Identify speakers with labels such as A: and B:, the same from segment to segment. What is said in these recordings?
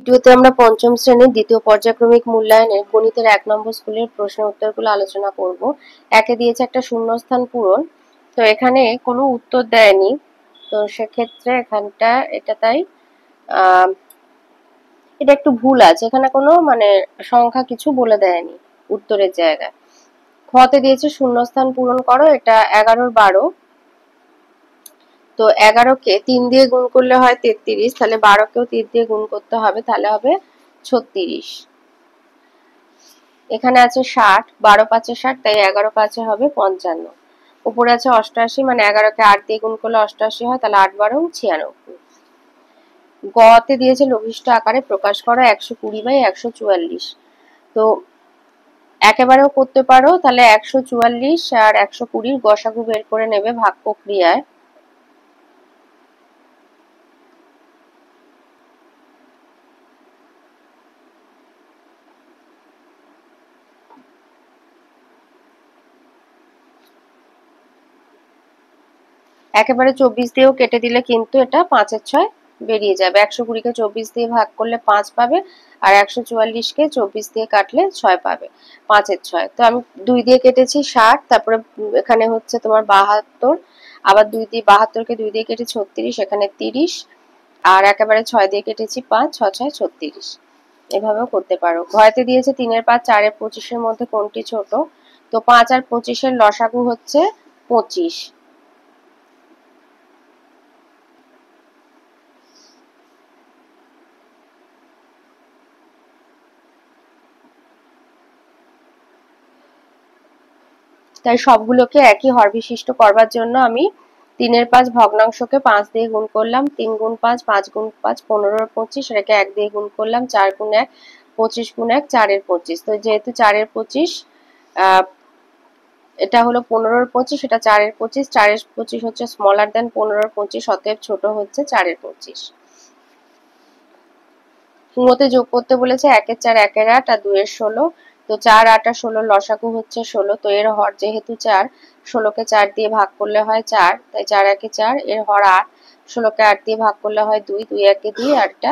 A: ভিডিওতে আমরা পঞ্চম শ্রেণীর দ্বিতীয় পর্যায়ক্রমিক মূল্যায়নের গণিতের 1 নম্বর স্কুলের প্রশ্নের উত্তরগুলো আলোচনা করব। একে দিয়েছে একটা শূন্যস্থান পূরণ, তো এখানে কোনো উত্তর দেয়নি, তো সেক্ষেত্রে তাই এটা একটু ভুল আছে, এখানে কোনো সংখ্যা কিছু বলে দেয়নি উত্তরের জায়গায়। খতে দিয়েছে শূন্যস্থান পূরণ করো, এটা 11 12, তো 11কে 3 দিয়ে গুণ করলে হয় 33, তাহলে 12কেও 3 দিয়ে গুণ করতে হবে, তাহলে হবে 36। এখানে আছে 60, 12 5 60, তাই 11 5 হবে 55। উপরে আছে 88, মানে 11কে 8 দিয়ে গুণ করলে 88 হয়, তাহলে 8 12 96। গতে দিয়েছে লঘিষ্ঠ আকারে প্রকাশ করা 120/144, তো একেবারেও করতে পারো, তাহলে 144 আর 120 গসাগু বের করে নেবে ভাগ প্রক্রিয়ায়। একেবারে 24 দিয়েও কেটে দিলে কিন্তু এটা 5 এর 6 বেরিয়ে যাবে। 120কে 24 দিয়ে ভাগ করলে 5 পাবে, আর 144কে 24 দিয়ে কাটলে 6 পাবে, 5 এর 6। তো আমি 2 দিয়ে কেটেছি 60, তারপরে এখানে হচ্ছে তোমার 72, আবার 2 দিয়ে 72কে 2 দিয়ে কেটে 36, এখানে 30, আর একেবারে 6 দিয়ে কেটেছি 5, 6 6 36। এভাবেও করতে পারো। ঘয়েতে দিয়েছে 3 এর 5 4 এর 25 এর মধ্যে কোনটি ছোট, তো 5 আর 25 এর লসাগু হচ্ছে 25। তাই সবগুলোকে একই হর বিশিষ্ট করবার জন্য আমি 3 এর 5 ভগ্নাংশকে 5 দিয়ে গুণ করলাম, 3 গুণ 5 5 গুণ 5 15 এর 25, এটাকে 1 দিয়ে গুণ করলাম, 4 গুণ 1 25 গুণ 1 4 এর 25। তো যেহেতু 4 এর 25, এটা হলো 15 এর 25, এটা 4 এর 25, 4 এর 25 হচ্ছে স্মলার দেন 15 এর 25, অতএব ছোট হচ্ছে 4 এর 25। মতে যোগ করতে বলেছে 1 এর 4 1 এর 8 আর 2 এর 16, তো 4 8 আর 16 লসাগু হচ্ছে 16, তো এর হর যেহেতু 4, 16কে 4 দিয়ে ভাগ করলে হয় 4, তাই 4 1 এ 4, এর হর 8, 16কে 8 দিয়ে ভাগ করলে হয় 2, 2 1 এ 2, আর এটা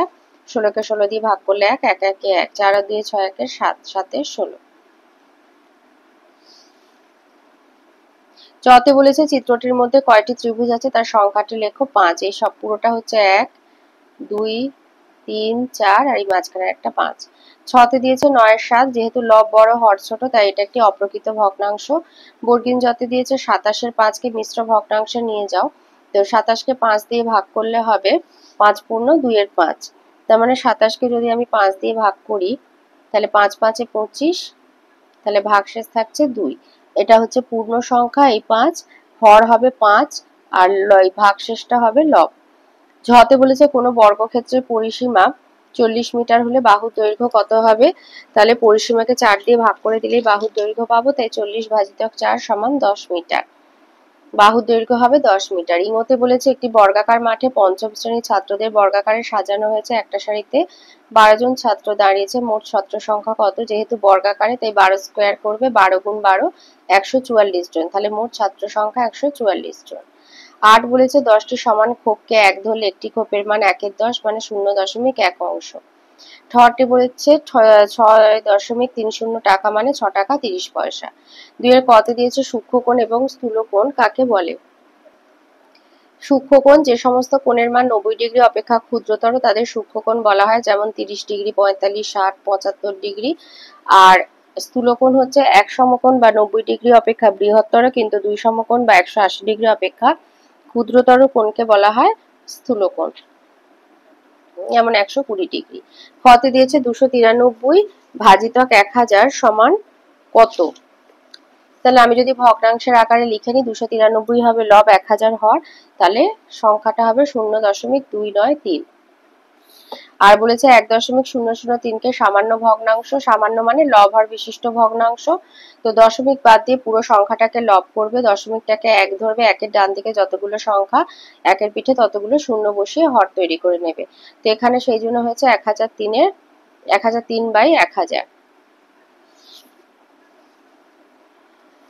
A: 16কে 16 দিয়ে ভাগ করলে 1, 1 1 এ 1, 4 আর 2 6 1 এর 7, 7 এর 16। চতে বলেছে চিত্রটির মধ্যে কয়টি ত্রিভুজ আছে তার সংখ্যাটি লেখো 5, এই সব পুরোটা হচ্ছে 1 2 3 4, আর এই মাঝখানে একটা 5। 6তে দিয়েছে 9 এর 7, যেহেতু লব বড় হর ছোট তাই এটা একটি অপ্রকৃত ভগ্নাংশ। বর্গিন জতে দিয়েছে 27 এর 5কে মিশ্র ভগ্নাংশে নিয়ে যাও, তো 27কে 5 দিয়ে ভাগ করলে হবে 5 পূর্ণ 2 এর 5, তার মানে 27কে যদি আমি 5 দিয়ে ভাগ করি তাহলে 5 5 এ 25, তাহলে ভাগশেষ থাকছে 2। এটা হচ্ছে পূর্ণ সংখ্যা, এই 5 হর হবে 5, আর ভাগশেষটা হবে লব। ঝতে বলেছে কোনো বর্গক্ষেত্রের পরিসীমা 40 মিটার হলে বাহুর দৈর্ঘ্য কত হবে, তাহলে পরিসীমাকে 4 দিয়ে ভাগ করে দিলেই বাহুর দৈর্ঘ্য পাবো, তাই 40 ভাজিতক 4 সমান 10 মিটার, বাহুর দৈর্ঘ্য হবে 10 মিটার। ইংতে বলেছে একটি বর্গাকার মাঠে পঞ্চম শ্রেণীর ছাত্রদের বর্গাকারে সাজানো হয়েছে, একটা সারিতে 12 জন ছাত্র দাঁড়িয়েছে, মোট ছাত্র সংখ্যা কত, যেহেতু বর্গাকারে তাই 12 স্কোয়ার করবে, 12 গুণ 12 144 জন, তাহলে মোট ছাত্র সংখ্যা 144 জন। 8 বলেছে 10টি সমান খোপকে 1 ধরলে একটি খোপের মান 1 এর 10 মানে 0.1 অংশ। ঠটি বলেছে 6.30 টাকা মানে 6 টাকা 30 পয়সা। 2 এর কতে দিয়েছে সূক্ষ্মকোণ এবং স্থূলকোণ কাকে বলে। সূক্ষ্মকোণ যে সমস্ত কোণের মান 90 ডিগ্রি অপেক্ষা ক্ষুদ্রতর তাদের সূক্ষ্মকোণ বলা হয়, যেমন 30 ডিগ্রি 45 60 75 ডিগ্রি। আর স্থূলকোণ হচ্ছে এক সমকোণ বা 90 ডিগ্রি অপেক্ষা বৃহত্তর কিন্তু 2 সমকোণ বা 180 ডিগ্রি অপেক্ষা ক্ষুদ্রতর কোণকে বলা হয় স্থূলকোণ, যেমন 120 ডিগ্রি। ফতে দিয়েছে 293 ভাজিতক 1000 সমান কত, তাহলে আমি যদি ভগ্নাংশের আকারে লিখে নিই 293 হবে লব 1000 হর, তাহলে সংখ্যাটা হবে 0.293। আর বলেছে 1.003 কে সামান্য ভগ্নাংশ, সামান্য মানে লব হর বিশিষ্ট ভগ্নাংশ, তো দশমিক বাদ দিয়ে পুরো সংখ্যাটাকে লব করবে, দশমিকটাকে 1 ধরবে, 1 এর ডান দিকে যতগুলো সংখ্যা 1 এর পিঠে ততগুলো শূন্য বসিয়ে হর তৈরি করে নেবে, তো এখানে সেই জন্য হয়েছে 1003/1000।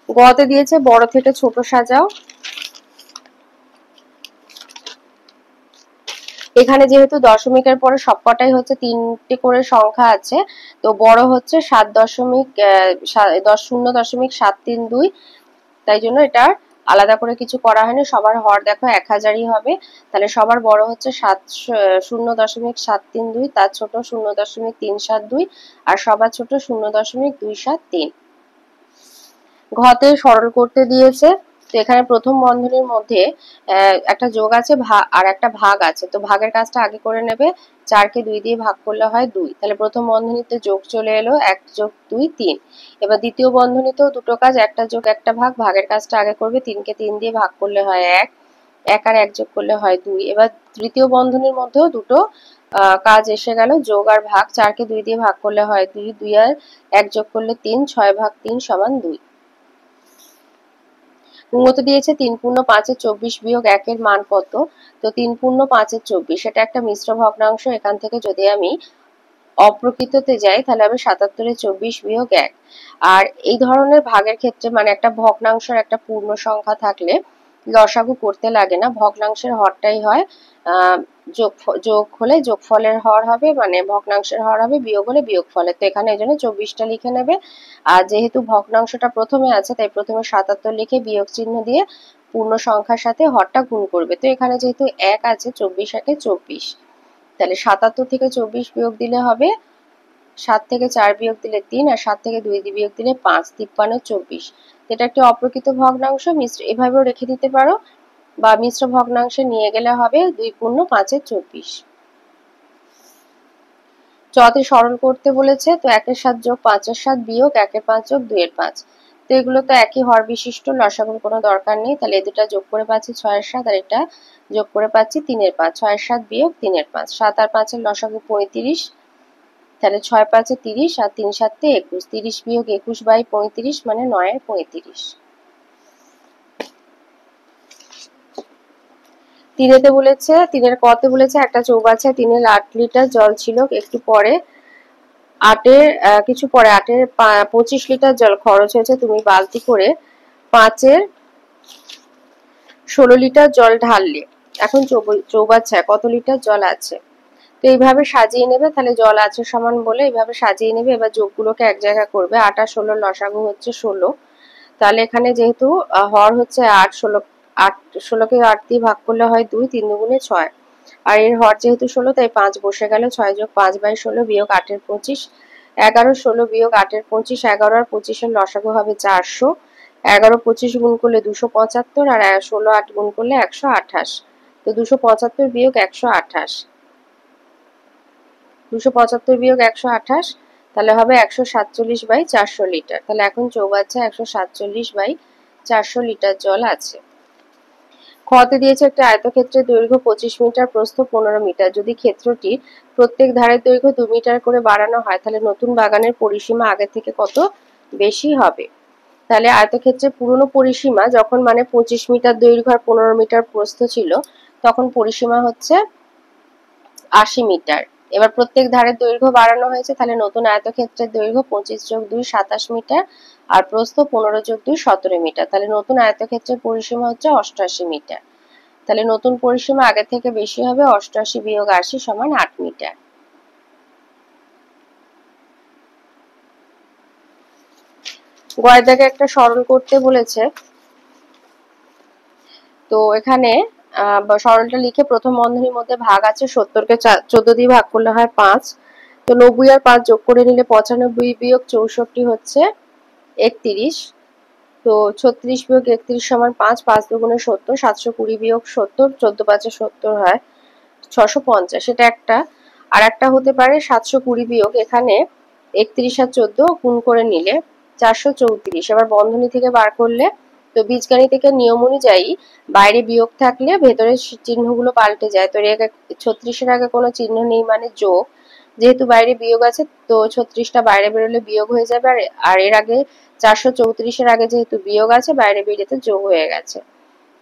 A: গতে দিয়েছে বড় থেকে ছোট সাজাও, এখানে যেহেতু দশমিকের পরে সবকটাই হচ্ছে 3টে করে সংখ্যা আছে, তো বড় হচ্ছে 0.732, তাই জন্য এটা আলাদা করে কিছু করা হয়নি। সবার হর দেখো 1000ই হবে, তাহলে সবার বড় হচ্ছে 0.732, তার ছোট 0.372, আর সবার ছোট 0.273। ঘতে সরল করতে দিয়েছে, তো এখানে প্রথম বন্ধনীর মধ্যে একটা যোগ আছে আর একটা ভাগ আছে, তো ভাগের কাজটা আগে করে নেবে। 4কে 2 দিয়ে ভাগ করলে হয় 2, তাহলে প্রথম বন্ধনীতে যোগ চলে এলো 1 যোগ 2 3। এবার দ্বিতীয় বন্ধনীতেও দুটো কাজ, একটা যোগ একটা ভাগ, ভাগের কাজটা আগে করবে। 3কে 3 দিয়ে ভাগ করলে হয় 1, 1 আর 1 যোগ করলে হয় 2। এবার তৃতীয় বন্ধনীর মধ্যেও দুটো কাজ এসে গেল, যোগ আর ভাগ। 4কে 2 দিয়ে ভাগ করলে হয় 2, 2 আর 1 যোগ করলে 3, 6 ভাগ 3 সমান 2। মতো দিয়েছে 3 পূর্ণ 5-এর 24 বিয়োগ 1 এর মান কত? তো 3 পূর্ণ 5-এর 24, এটা একটা মিশ্র ভগ্নাংশ। এখান থেকে যদি আমি অপ্রকৃততে যাই তাহলে আমি 77-এর 24 বিয়োগ 1। আর এই ধরনের ভাগের ক্ষেত্রে মানে একটা ভগ্নাংশের একটা পূর্ণ সংখ্যা থাকলে লসাগু করতে লাগে না, ভগ্নাংশের হরটাই হয়। যোগ হলে যোগফলের হর হবে, মানে ভগ্নাংশের হর হবে, বিয়োগ হলে বিয়োগফলের। তো এখানে এই জন্য 24টা লিখে নেবে। আর যেহেতু ভগ্নাংশটা প্রথমে আছে তাই প্রথমে 77 লিখে বিয়োগ চিহ্ন দিয়ে পূর্ণ সংখ্যার সাথে হরটা গুণ করবে। তো এখানে যেহেতু 1 আছে, 24 একে 24, তাহলে 77 থেকে 24 বিয়োগ দিলে হবে 7 থেকে 4 বিয়োগ দিলে 3, আর 7 থেকে 2 বিয়োগ দিলে 5, 53 24। এটা একটি অপ্রকৃত ভগ্নাংশ, মিশ্র এভাবেও রেখে দিতে পারো, বা মিশ্র ভগ্নাংশে নিয়ে গেলে হবে 2 পূর্ণ 5-এর 24। চতে সরল করতে বলেছে, তো 1-এর 7 যোগ 5-এর 7 বিয়োগ 1-এর 5 যোগ 2-এর 5। তো এগুলো তো একই হর বিশিষ্ট, লসাগুর কোনো দরকার নেই। তাহলে এই দুটা যোগ করে পাচ্ছি 6-এর 7, আর এটা যোগ করে পাচ্ছি 3-এর 5। 6-এর 7 বিয়োগ 3-এর 5, 7 আর 5-এর লসাগু 35, তাহলে 6 5-এ 30 আর 3 7-এ 21। 30 বিয়োগ 21/35 মানে 9-এর 35। তিনেতে বলেছে, তিনের কতে বলেছে একটা চৌবাচ্চায় 8 লিটার জল ছিল, একটু পরে কিছু পরে 25 লিটার জল খরচ হয়েছে। তুমি বালতি করে 5-এর 16 লিটার জল ঢাললে, এখন চৌবাচ্চায় কত লিটার জল আছে? তো এইভাবে সাজিয়ে নেবে, তাহলে জল আছে সমান বলে এইভাবে সাজিয়ে নেবে। এবার যোগগুলোকে এক জায়গা করবে। 8 আর 16 লসাগু হচ্ছে 16, তাহলে এখানে যেহেতু হর হচ্ছে 8, 16কে 8 দিয়ে ভাগ করলে হয় 2, 3 দুগুণে 6, আর এর হর যেহেতু 16 তাই 5 বসে গেল। 6 যোগ 5/16 বিয়োগ 8-এর 25, 11 16 বিয়োগ 8-এর 25, 11 আর 25-এর লসাগু হবে 400। 11 25 গুণ করলে 275, আর 16 8 গুণ করলে 128। তো 275 বিয়োগ 128, 275 বিয়োগ 128, তাহলে হবে 147/400 লিটার। তাহলে এখন চৌবাচ্চায় 147/400 লিটার জল আছে। খতে দিয়েছে একটা আয়তক্ষেত্রের দৈর্ঘ্য 25 মিটার, প্রস্থ 15 মিটার। যদি ক্ষেত্রটির প্রত্যেক ধারের দৈর্ঘ্য 2 মিটার করে বাড়ানো হয় তাহলে নতুন বাগানের পরিসীমা আগের থেকে কত বেশি হবে? তাহলে আয়তক্ষেত্রের পুরনো পরিসীমা যখন মানে 25 মিটার দৈর্ঘ্য আর 15 মিটার প্রস্থ ছিল, তখন পরিসীমা হচ্ছে 80 মিটার। এবার প্রত্যেক ধারের দৈর্ঘ্য বাড়ানো হয়েছে, তাহলে নতুন আয়তক্ষেত্রের দৈর্ঘ্য 25 যোগ 2 27 মিটার, আর প্রস্থ 15 যোগ 2 17 মিটার। তাহলে নতুন আয়তক্ষেত্রের পরিসীমা হচ্ছে 88 মিটার। তাহলে নতুন পরিসীমা আগের থেকে বেশি হবে, 88 বিয়োগ 80 সমান 8 মিটার। গয়দাকে একটা সরল করতে বলেছে, তো এখানে সরলটা লিখে প্রথম বন্ধনীর মধ্যে ভাগ আছে, 70কে 14 দিয়ে ভাগ করলে হয় 5। তো 90 আর 5 যোগ করে নিলে 95 বিয়োগ 64 হচ্ছে 31। তো 36 বিয়োগ 31 সমান 5, 5 দুগুণে 70, 720 বিয়োগ 70, 14 5-এ 70 হয় 650। এটা একটা। আর একটা হতে পারে 720 বিয়োগ, এখানে 31 আর 14 গুণ করে নিলে 434। এবার বন্ধনী থেকে বার করলে, তো বীজগাণিতিকের নিয়ম অনুযায়ী বাইরে বিয়োগ থাকলে ভেতরের চিহ্নগুলো পাল্টে যায়। তো 36-এর আগে কোনো চিহ্ন নেই মানে যোগ, যেহেতু বাইরে বিয়োগ আছে তো 36টা বাইরে বেরোলে বিয়োগ হয়ে যাবে, আর এর আগে 434-এর আগে যেহেতু বিয়োগ আছে বাইরে বেরিয়েতে যোগ হয়ে গেছে।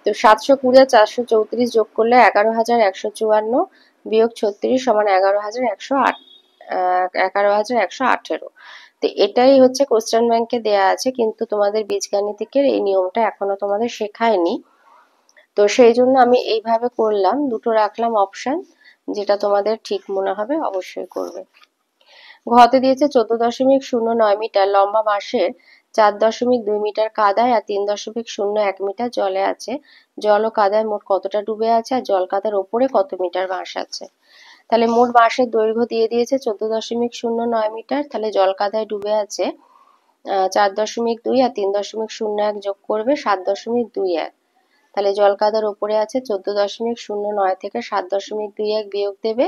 A: তো 720 আর 434 যোগ করলে 11,154 বিয়োগ 36 সমান 11,118। তো এটাই হচ্ছে কোশ্চেন ব্যাংকে দেয়া আছে, কিন্তু তোমাদের বীজগাণিতিকের এই নিয়মটা এখনো তোমাদের শেখায়নি। তো সেই জন্য আমি এইভাবে করলাম, দুটো রাখলাম অপশন, যেটা তোমাদের ঠিক মনে হবে অবশ্যই করবে। ঘতে দিয়েছে 14.09 মিটার লম্বা বাঁশের 4.2 মিটার কাদায় আর 3.01 মিটার জলে আছে। জল ও কাদায় মোট কতটা ডুবে আছে আর জল কাদার ওপরে কত মিটার বাঁশ আছে। তাহলে মোট বাঁশের দৈর্ঘ্য দিয়ে দিয়েছে 14.09 মিটার, তাহলে জল কাদায় ডুবে আছে 4.2 আর 3.01 যোগ করবে 7.21। তাহলে জল কাদার ওপরে আছে 14.09 থেকে 7.21 বিয়োগ দেবে,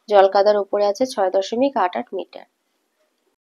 A: জল কাদার ওপরে আছে 6.88 মিটার।